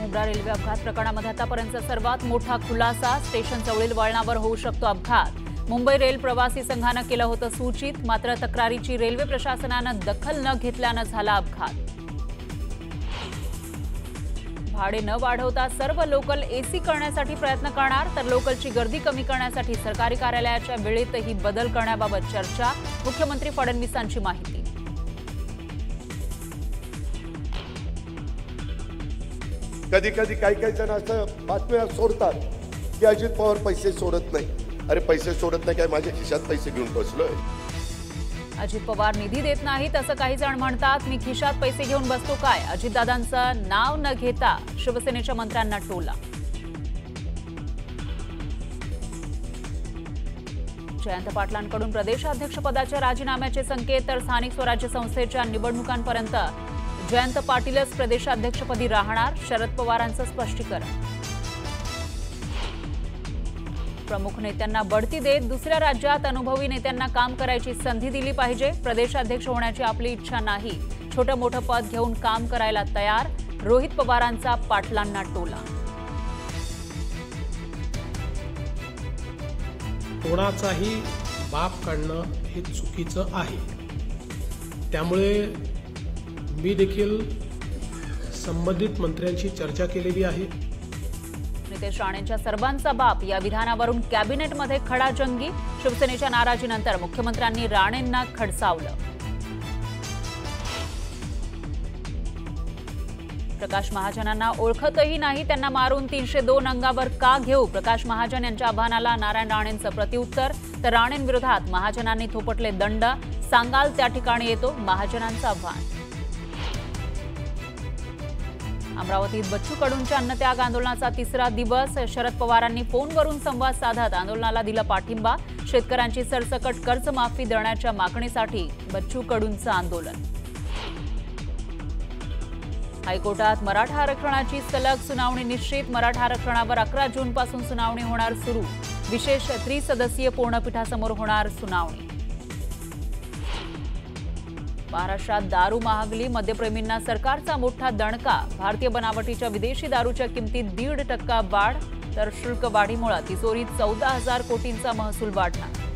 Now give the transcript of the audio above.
Mumbra railway अपघात प्रकरणामध्ये आतापर्यंत सर्वात मोठा खुलासा। स्टेशन जवळील वळणावर होऊ शकतो अपघात। मुंबई रेल प्रवासी संघानं केलं होतं सूचित, मात्र तक्रारीची रेल्वे प्रशासनानं दखल न घेतल्यानं झाला अपघात। भाडे न वाढवता सर्व लोकल एसी करण्यासाठी प्रयत्न करणार, तर लोकलची गर्दी कमी करण्यासाठी सरकारी कार्यालयाच्या वेळेतही बदल करण्याबाबत चर्चा। मुख्यमंत्री फडणवीसांची माहिती। कधी कधी काही जण असं बातम्या सोडतात की अजित पवार पैसे सोडत नाही। अरे पैसे सोडत नाही काय, माझ्या खिशात पैसे घेऊन बसलोय। अजित पवार निधी देत नाहीत असं काही जण म्हणतात। मी खिशात पैसे घेऊन बसतो काय? अजितदादांचं नाव न घेता शिवसेनेच्या मंत्र्यांना टोला। जयंत पाटलांकडून प्रदेशाध्यक्षपदाच्या राजीनाम्याचे संकेत, तर स्थानिक स्वराज्य संस्थेच्या निवडणुकांपर्यंत जयंत पाटीलच प्रदेशाध्यक्षपदी राहणार, शरद पवारांचं स्पष्टीकरण। प्रमुख नेत्यांना बढती देत दुसऱ्या राज्यात अनुभवी नेत्यांना काम करायची संधी दिली पाहिजे। प्रदेशाध्यक्ष होण्याची आपली इच्छा नाही, छोटं मोठं पद घेऊन काम करायला तयार, रोहित पवारांचा पाटलांना टोला। कोणाचाही बाप काढणं हे चुकीचं आहे, त्यामुळे मी देखील संबंधित मंत्र्यांशी चर्चा केलेली आहे। नितेश राणेंच्या सर्वांचा बाप या विधानावरून कॅबिनेटमध्ये खडाजंगी। शिवसेनेच्या नाराजीनंतर मुख्यमंत्र्यांनी राणेंना खडसावलं। प्रकाश महाजनांना ओळखतही नाही, त्यांना मारून 302 अंगावर का घेऊ? प्रकाश महाजन यांच्या आव्हानाला नारायण राणेंचं प्रत्युत्तर, तर राणेंविरोधात महाजनांनी थोपटले दंड, सांगाल त्या ठिकाणी येतो महाजनांचं आव्हान। अमरावतीत बच्चू कडूंच्या अन्नत्याग आंदोलनाचा तिसरा दिवस। शरद पवारांनी फोनवरून संवाद साधत आंदोलनाला दिला पाठिंबा। शेतकऱ्यांची सरसकट कर्जमाफी देण्याच्या मागणीसाठी बच्चू कडूंचं आंदोलन। हायकोर्टात मराठा आरक्षणाची सलग सुनावणी निश्चित। मराठा आरक्षणावर 11 जूनपासून सुनावणी होणार सुरू। विशेष त्रिसदस्यीय पूर्णपीठासमोर होणार सुनावणी। महाराष्ट्रात दारू महागली, मद्यप्रेमींना सरकारचा मोठा दणका। भारतीय बनावटीच्या विदेशी दारूच्या किमतीत 1.5% वाढ, तर शुल्क वाढीमुळे तिजोरीत 14,000 कोटींचा महसूल वाढणार।